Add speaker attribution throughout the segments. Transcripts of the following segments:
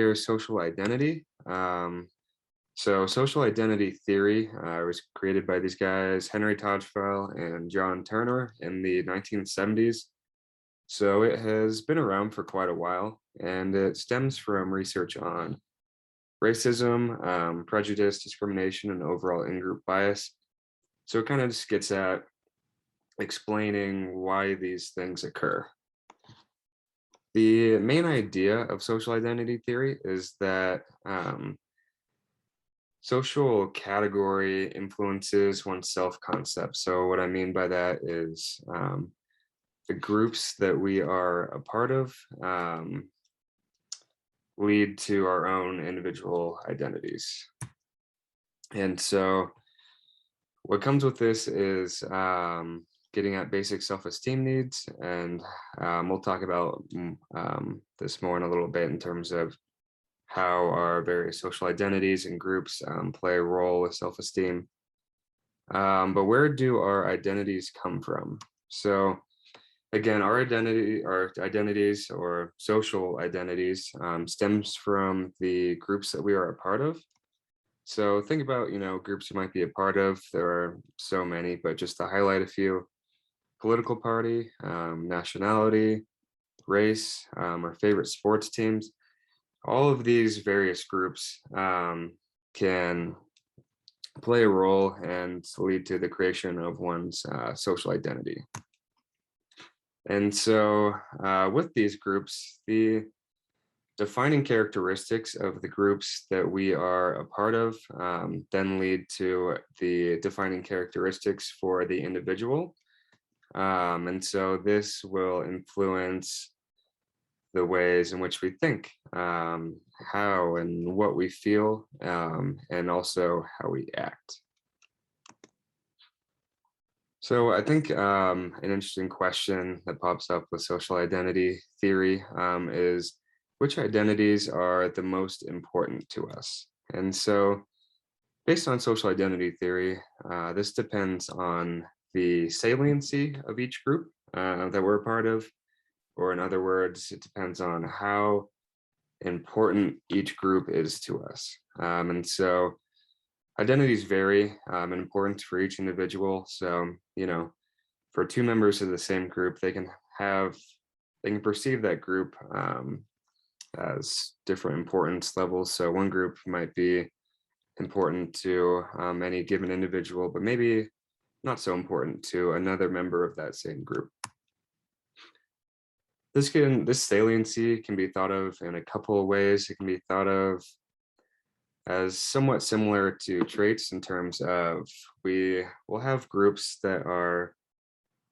Speaker 1: Here's social identity. So social identity theory was created by these guys, Henry Tajfel and John Turner in the 1970s. So it has been around for quite a while, and it stems from research on racism, prejudice, discrimination, and overall in-group bias. So it kind of just gets at explaining why these things occur. The main idea of social identity theory is that social category influences one's self-concept. So what I mean by that is the groups that we are a part of lead to our own individual identities. And so what comes with this is getting at basic self-esteem needs, and we'll talk about this more in a little bit in terms of how our various social identities and groups play a role with self-esteem. But where do our identities come from? So again, our identities or social identities stems from the groups that we are a part of. So think about, groups you might be a part of. There are so many, but just to highlight a few: political party, nationality, race, our favorite sports teams. All of these various groups can play a role and lead to the creation of one's social identity. And so with these groups, the defining characteristics of the groups that we are a part of then lead to the defining characteristics for the individual. And so this will influence the ways in which we think, how and what we feel, and also how we act. So I think an interesting question that pops up with social identity theory is, which identities are the most important to us? And so based on social identity theory, this depends on the saliency of each group that we're a part of, or in other words, it depends on how important each group is to us. And so identities vary in importance for each individual. So, for two members of the same group, they can perceive that group as different importance levels. So one group might be important to any given individual, but maybe not so important to another member of that same group. This saliency can be thought of in a couple of ways. It can be thought of as somewhat similar to traits in terms of we will have groups that are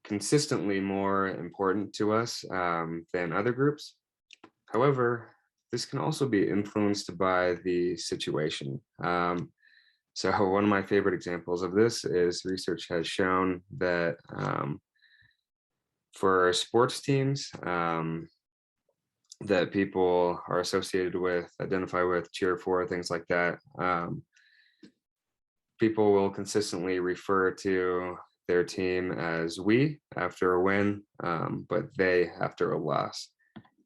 Speaker 1: consistently more important to us than other groups. However, this can also be influenced by the situation. So one of my favorite examples of this is research has shown that for sports teams that people are associated with, identify with, cheer for, things like that, people will consistently refer to their team as we after a win, but they after a loss.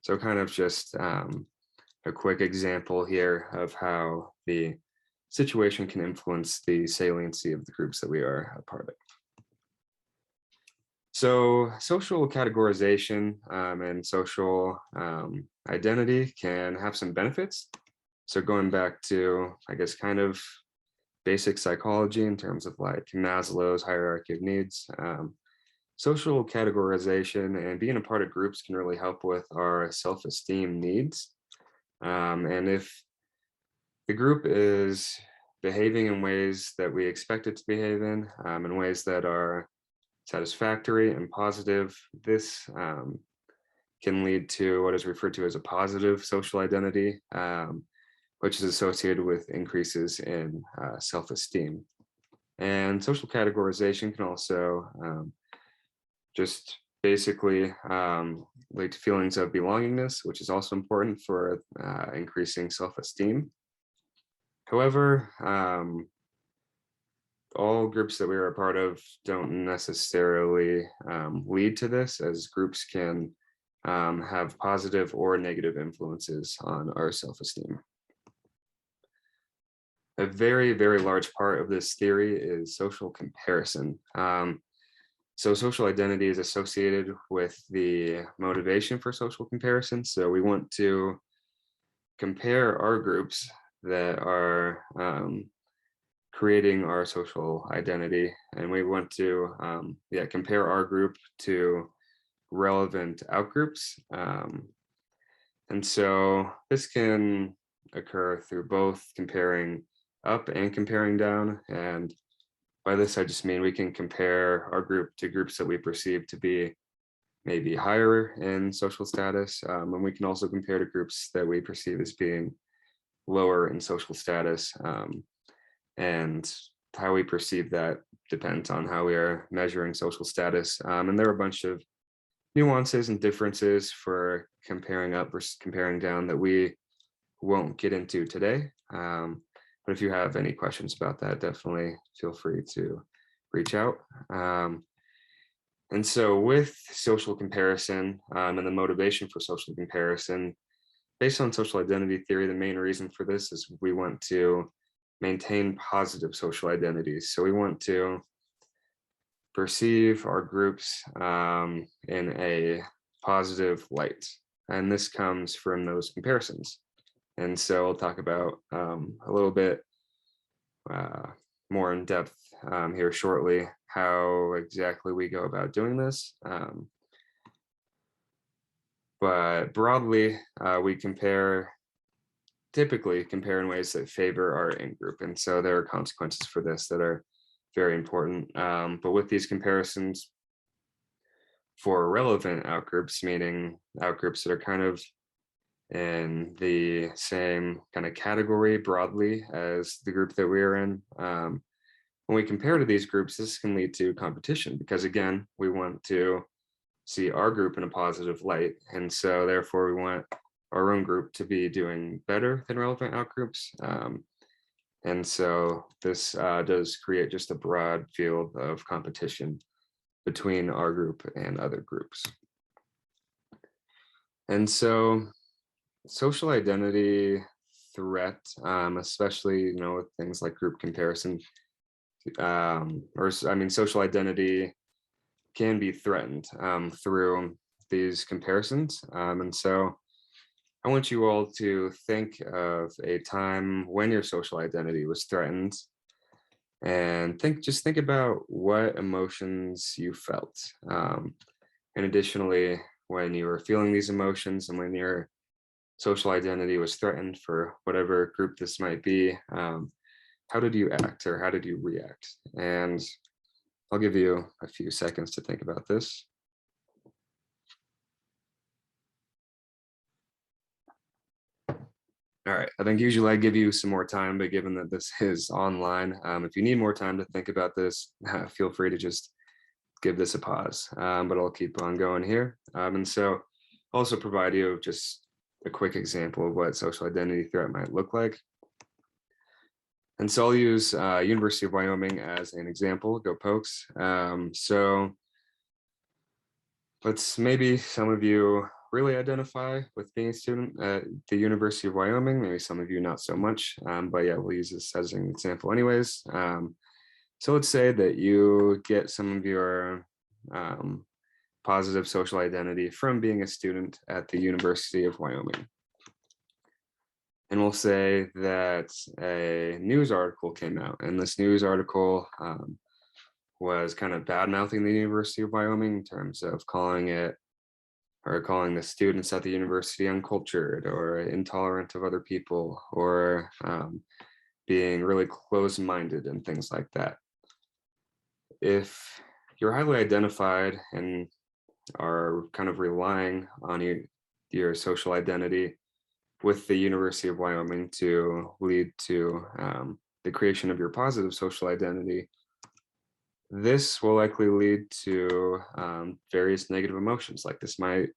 Speaker 1: So kind of just a quick example here of how the situation can influence the saliency of the groups that we are a part of. So social categorization and social identity can have some benefits. So going back to, I guess, kind of basic psychology in terms of like Maslow's hierarchy of needs, social categorization and being a part of groups can really help with our self-esteem needs. And if the group is behaving in ways that we expect it to behave in ways that are satisfactory and positive, this can lead to what is referred to as a positive social identity, which is associated with increases in self-esteem. And social categorization can also just basically lead to feelings of belongingness, which is also important for increasing self-esteem. However, all groups that we are a part of don't necessarily lead to this, as groups can have positive or negative influences on our self-esteem. A very, very large part of this theory is social comparison. So social identity is associated with the motivation for social comparison. So we want to compare our groups that are creating our social identity, and we want to compare our group to relevant outgroups. And so this can occur through both comparing up and comparing down. And by this, I just mean we can compare our group to groups that we perceive to be maybe higher in social status. And we can also compare to groups that we perceive as being lower in social status. And how we perceive that depends on how we are measuring social status. And there are a bunch of nuances and differences for comparing up versus comparing down that we won't get into today. But if you have any questions about that, definitely feel free to reach out. And so with social comparison and the motivation for social comparison, based on social identity theory, the main reason for this is we want to maintain positive social identities. So we want to perceive our groups in a positive light. And this comes from those comparisons. And so I'll talk about a little bit more in depth here shortly, how exactly we go about doing this. But broadly, we typically compare in ways that favor our in-group. And so there are consequences for this that are very important. But with these comparisons for relevant outgroups, meaning outgroups that are kind of in the same kind of category broadly as the group that we are in, when we compare to these groups, this can lead to competition because, again, we want to see our group in a positive light. And so therefore we want our own group to be doing better than relevant outgroups. And so this does create just a broad field of competition between our group and other groups. And so social identity threat, especially, with things like group comparison, social identity can be threatened through these comparisons. And so I want you all to think of a time when your social identity was threatened, and just think about what emotions you felt. And additionally, when you were feeling these emotions and when your social identity was threatened for whatever group this might be, how did you act or how did you react? And I'll give you a few seconds to think about this. All right, I think usually I give you some more time, but given that this is online, if you need more time to think about this, feel free to just give this a pause, but I'll keep on going here. And so I'll also provide you just a quick example of what social identity threat might look like. And so I'll use University of Wyoming as an example, go Pokes. So maybe some of you really identify with being a student at the University of Wyoming, maybe some of you not so much, but yeah, we'll use this as an example anyways. So let's say that you get some of your positive social identity from being a student at the University of Wyoming. And we'll say that a news article came out, and this news article was kind of bad-mouthing the University of Wyoming in terms of calling the students at the university uncultured or intolerant of other people, or being really closed-minded and things like that. If you're highly identified and are kind of relying on your social identity with the University of Wyoming to lead to the creation of your positive social identity, this will likely lead to various negative emotions. Like this might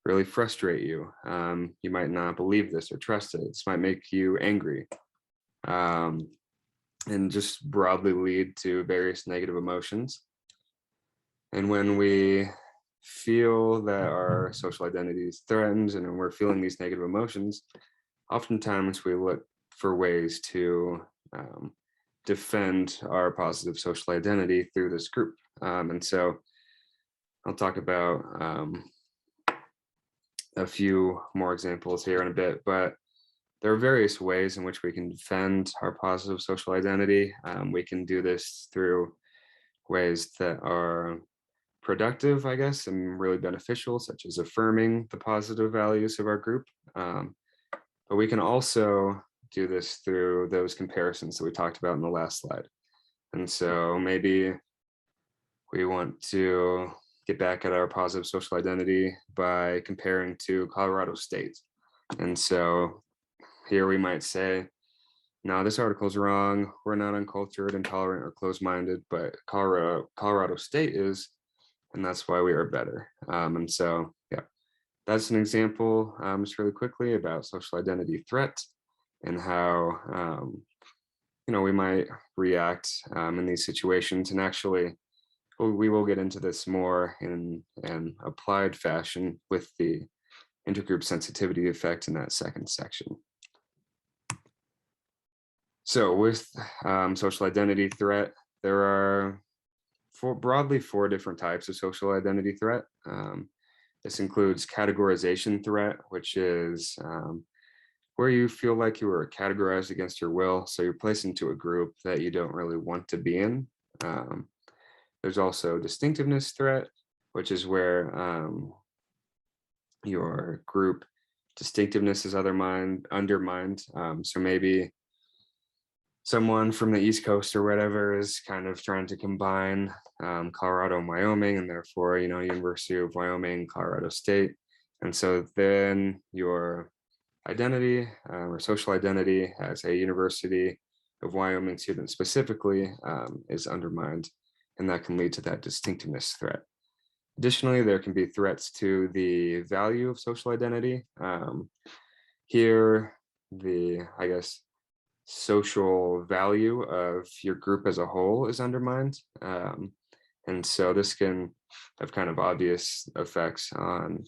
Speaker 1: really frustrate you. You might not believe this or trust it. This might make you angry, and just broadly lead to various negative emotions. And when we feel that our social identity is threatened and we're feeling these negative emotions, oftentimes we look for ways to defend our positive social identity through this group. And so I'll talk about a few more examples here in a bit, but there are various ways in which we can defend our positive social identity. We can do this through ways that are productive, I guess, and really beneficial, such as affirming the positive values of our group. But we can also do this through those comparisons that we talked about in the last slide. And so maybe we want to get back at our positive social identity by comparing to Colorado State. And so here we might say, no, this article's wrong. We're not uncultured, intolerant, or closed-minded, but Colorado State is, and that's why we are better. And so, yeah, that's an example just really quickly about social identity threat and how, we might react in these situations. And actually, we will get into this more in an applied fashion with the intergroup sensitivity effect in that second section. So with social identity threat, there are broadly four different types of social identity threat. This includes categorization threat, which is where you feel like you were categorized against your will. So you're placed into a group that you don't really want to be in. There's also distinctiveness threat, which is where your group distinctiveness is undermined. So maybe someone from the East Coast or whatever is kind of trying to combine Colorado and Wyoming, and therefore, University of Wyoming, Colorado State. And so then your identity or social identity as a University of Wyoming student specifically is undermined, and that can lead to that distinctiveness threat. Additionally, there can be threats to the value of social identity. Here, I guess, social value of your group as a whole is undermined. And so this can have kind of obvious effects on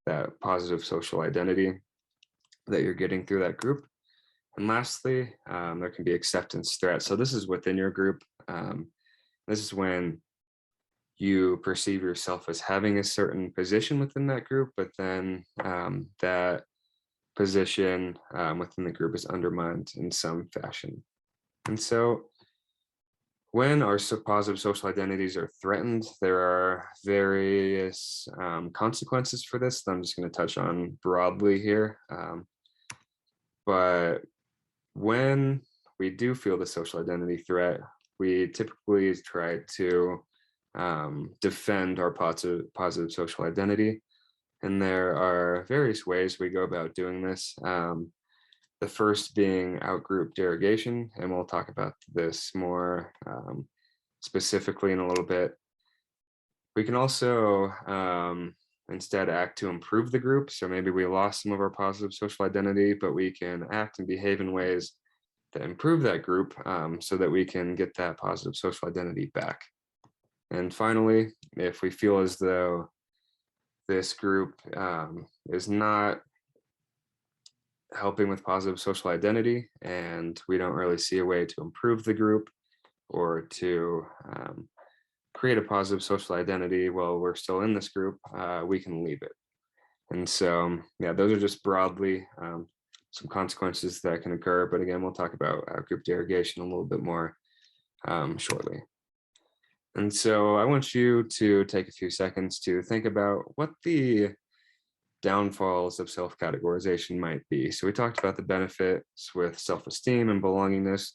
Speaker 1: that positive social identity that you're getting through that group. And lastly, there can be acceptance threat. So this is within your group. This is when you perceive yourself as having a certain position within that group, but then that position within the group is undermined in some fashion. And so when our positive social identities are threatened, there are various consequences for this that I'm just going to touch on broadly here. But when we do feel the social identity threat, we typically try to defend our positive social identity. And there are various ways we go about doing this. The first being outgroup derogation, and we'll talk about this more specifically in a little bit. We can also instead act to improve the group. So maybe we lost some of our positive social identity, but we can act and behave in ways that improve that group so that we can get that positive social identity back. And finally, if we feel as though this group is not helping with positive social identity and we don't really see a way to improve the group or to create a positive social identity while we're still in this group, we can leave it. And so, yeah, those are just broadly some consequences that can occur. But again, we'll talk about outgroup derogation a little bit more shortly. And so I want you to take a few seconds to think about what the downfalls of self-categorization might be. So we talked about the benefits with self-esteem and belongingness.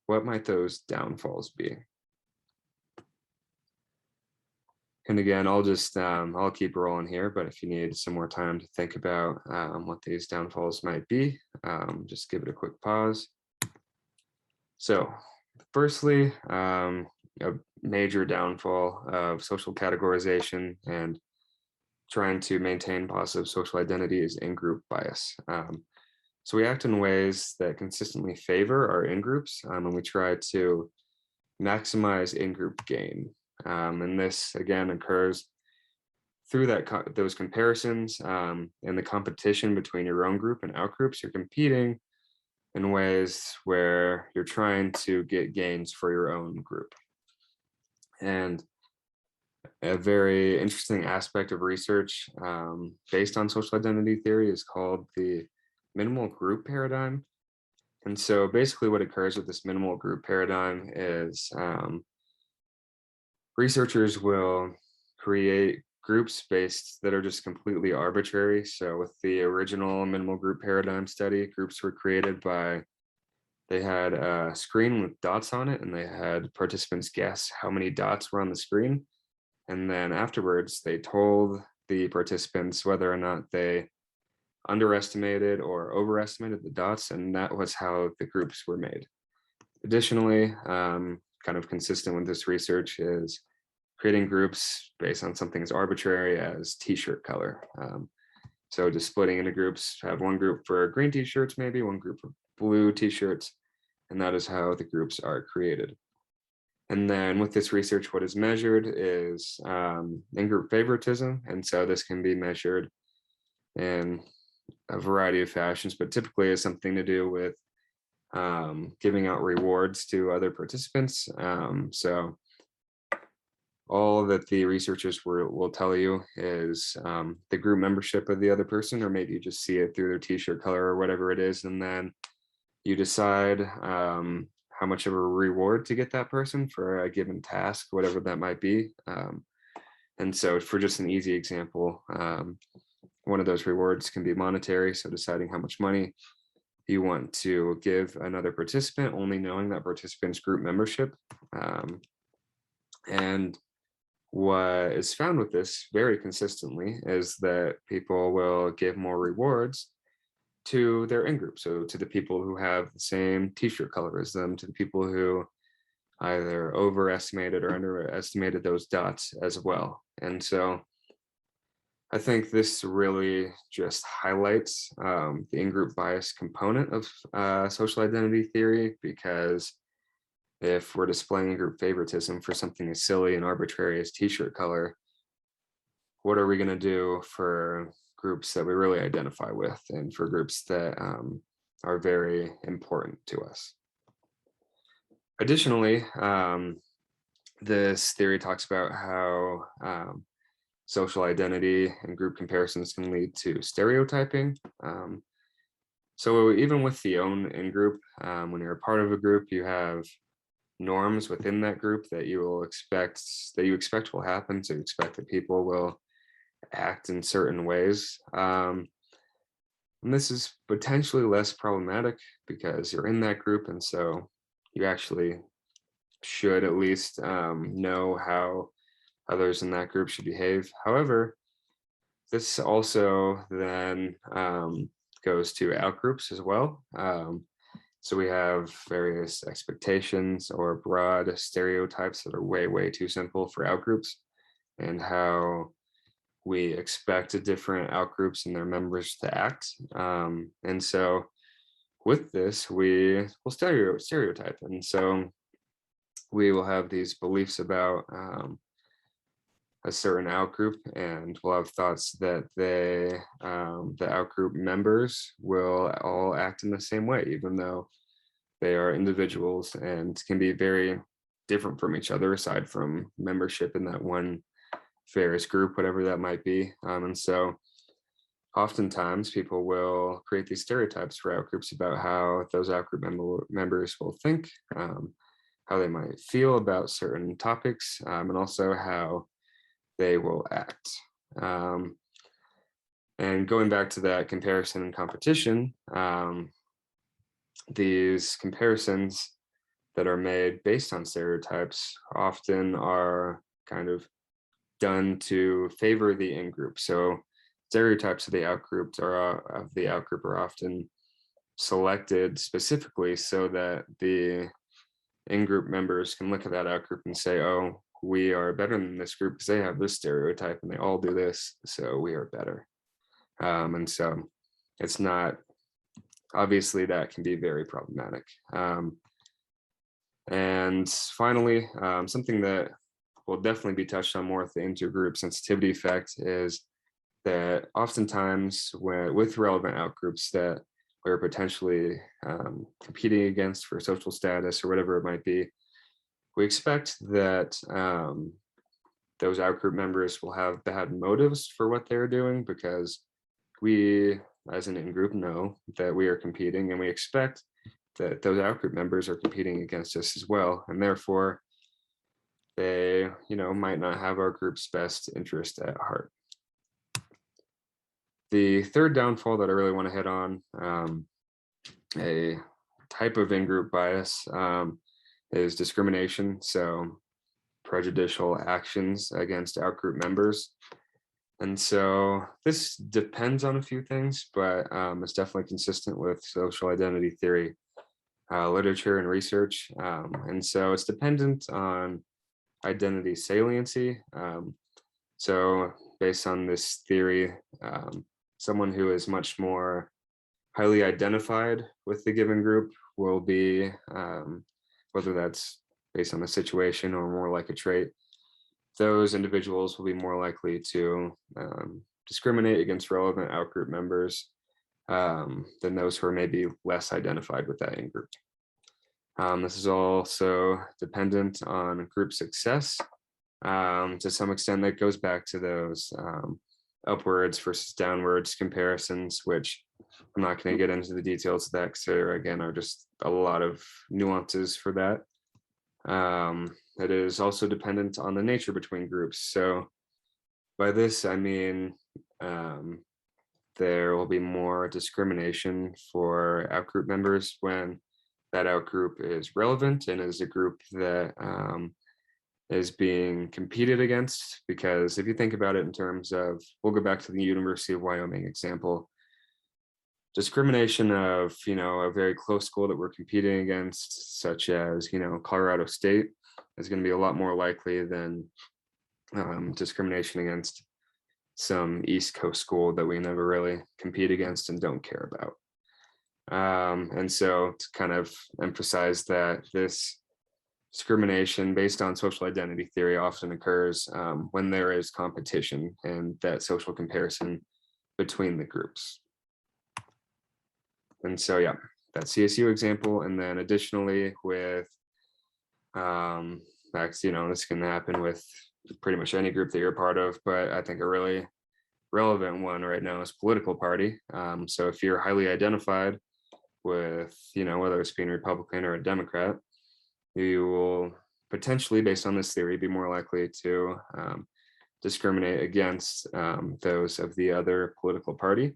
Speaker 1: What might those downfalls be? And again, I'll keep rolling here, but if you need some more time to think about what these downfalls might be, just give it a quick pause. So firstly, a major downfall of social categorization and trying to maintain positive social identity is in-group bias. So we act in ways that consistently favor our in-groups, and we try to maximize in-group gain. And this, again, occurs through those comparisons and the competition between your own group and out groups, you're competing in ways where you're trying to get gains for your own group. And a very interesting aspect of research based on social identity theory is called the minimal group paradigm. And so basically what occurs with this minimal group paradigm is researchers will create groups that are just completely arbitrary. So with the original minimal group paradigm study, groups were created by, they had a screen with dots on it, and they had participants guess how many dots were on the screen. And then afterwards, they told the participants whether or not they underestimated or overestimated the dots, and that was how the groups were made. Additionally, kind of consistent with this research is creating groups based on something as arbitrary as t-shirt color. So just splitting into groups, have one group for green t-shirts, maybe one group for blue t-shirts, and that is how the groups are created. And then with this research, what is measured is in-group favoritism. And so this can be measured in a variety of fashions, but typically is something to do with giving out rewards to other participants. So all that the researchers will tell you is the group membership of the other person, or maybe you just see it through their t-shirt color or whatever it is. And then you decide how much of a reward to get that person for a given task, whatever that might be. And so for just an easy example, one of those rewards can be monetary. So deciding how much money you want to give another participant, only knowing that participant's group membership. And what is found with this very consistently is that people will give more rewards to their in-group. So to the people who have the same t-shirt color as them, to the people who either overestimated or underestimated those dots as well. And so I think this really just highlights the in-group bias component of social identity theory, because if we're displaying group favoritism for something as silly and arbitrary as t-shirt color, what are we going to do for groups that we really identify with, and for groups that are very important to us? Additionally, this theory talks about how social identity and group comparisons can lead to stereotyping. So even with the own in-group, when you're a part of a group, you have norms within that group that you expect will happen. So you expect that people will act in certain ways. And this is potentially less problematic because you're in that group, and so you actually should at least know how others in that group should behave. However, this also then goes to outgroups as well. So we have various expectations or broad stereotypes that are way, way too simple for outgroups, and how we expect different outgroups and their members to act. And so with this, we will stereotype. And so we will have these beliefs about a certain outgroup, and we'll have thoughts that the outgroup members will all act in the same way, even though they are individuals and can be very different from each other, aside from membership in that one various group, whatever that might be. And so oftentimes people will create these stereotypes for outgroups about how those outgroup members will think, how they might feel about certain topics, and also how they will act. And going back to that comparison and competition, these comparisons that are made based on stereotypes often are kind of done to favor the in-group. So stereotypes of the outgroup are often selected specifically so that the in-group members can look at that outgroup and say, oh, we are better than this group because they have this stereotype and they all do this, so we are better. And so it's not, obviously that can be very problematic. And finally, something that will definitely be touched on more with the intergroup sensitivity effect is that oftentimes with relevant outgroups that we're potentially competing against for social status or whatever it might be, we expect that those outgroup members will have bad motives for what they're doing, because we, as an in-group, know that we are competing, and we expect that those outgroup members are competing against us as well, and therefore they, might not have our group's best interest at heart. The third downfall that I really want to hit on, a type of in-group bias, is discrimination. So prejudicial actions against outgroup members. And so this depends on a few things, but it's definitely consistent with social identity theory literature and research. And so it's dependent on identity saliency. So based on this theory, someone who is much more highly identified with the given group will be, whether that's based on the situation or more like a trait, those individuals will be more likely to discriminate against relevant outgroup members than those who are maybe less identified with that in-group. This is also dependent on group success. To some extent, that goes back to those upwards versus downwards comparisons, which I'm not going to get into the details of that, because there, again, are just a lot of nuances for that. It is also dependent on the nature between groups. So by this, I mean, there will be more discrimination for outgroup members when that outgroup is relevant and is a group that is being competed against. Because if you think about it in terms of, we'll go back to the University of Wyoming example, discrimination of, a very close school that we're competing against, such as, Colorado State, is going to be a lot more likely than discrimination against some East Coast school that we never really compete against and don't care about. And so to kind of emphasize that this discrimination based on social identity theory often occurs when there is competition and that social comparison between the groups. And so, yeah, that CSU example. And then additionally with, this can happen with pretty much any group that you're a part of, but I think a really relevant one right now is political party. So if you're highly identified with, whether it's being a Republican or a Democrat, you will potentially, based on this theory, be more likely to discriminate against those of the other political party.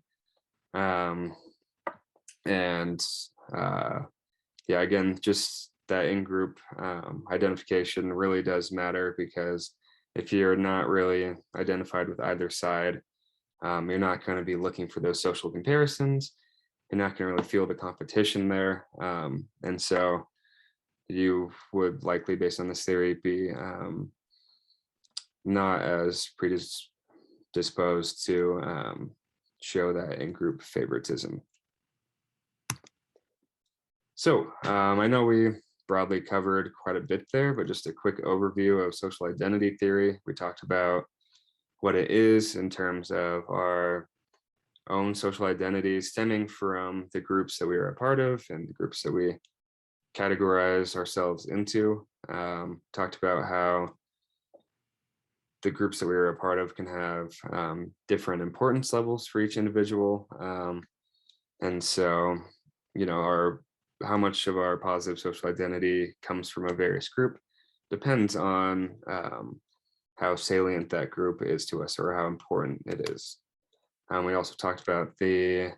Speaker 1: Again, just that in-group identification really does matter, because if you're not really identified with either side, you're not going to be looking for those social comparisons. You're not going to really feel the competition there. And so you would likely, based on this theory, be not as predisposed to show that in-group favoritism. So I know we broadly covered quite a bit there, but just a quick overview of social identity theory. We talked about what it is in terms of our own social identity stemming from the groups that we are a part of and the groups that we categorize ourselves into. Talked about how the groups that we are a part of can have different importance levels for each individual. And so, how much of our positive social identity comes from a various group depends on how salient that group is to us, or how important it is. We also talked about the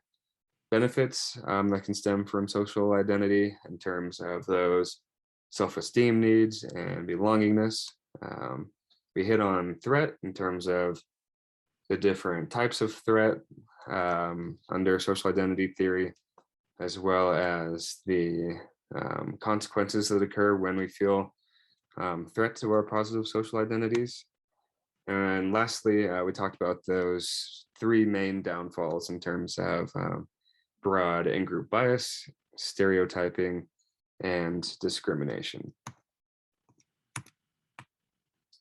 Speaker 1: benefits that can stem from social identity in terms of those self-esteem needs and belongingness. We hit on threat in terms of the different types of threat under social identity theory, as well as the consequences that occur when we feel threat to our positive social identities. And lastly, we talked about those three main downfalls in terms of broad in-group bias, stereotyping, and discrimination.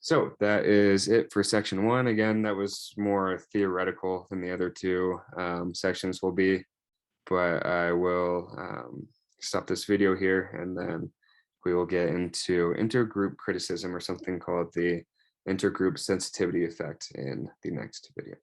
Speaker 1: So that is it for section one. Again, that was more theoretical than the other two sections will be, but I will stop this video here and then we will get into intergroup criticism, or something called the intergroup sensitivity effect, in the next video.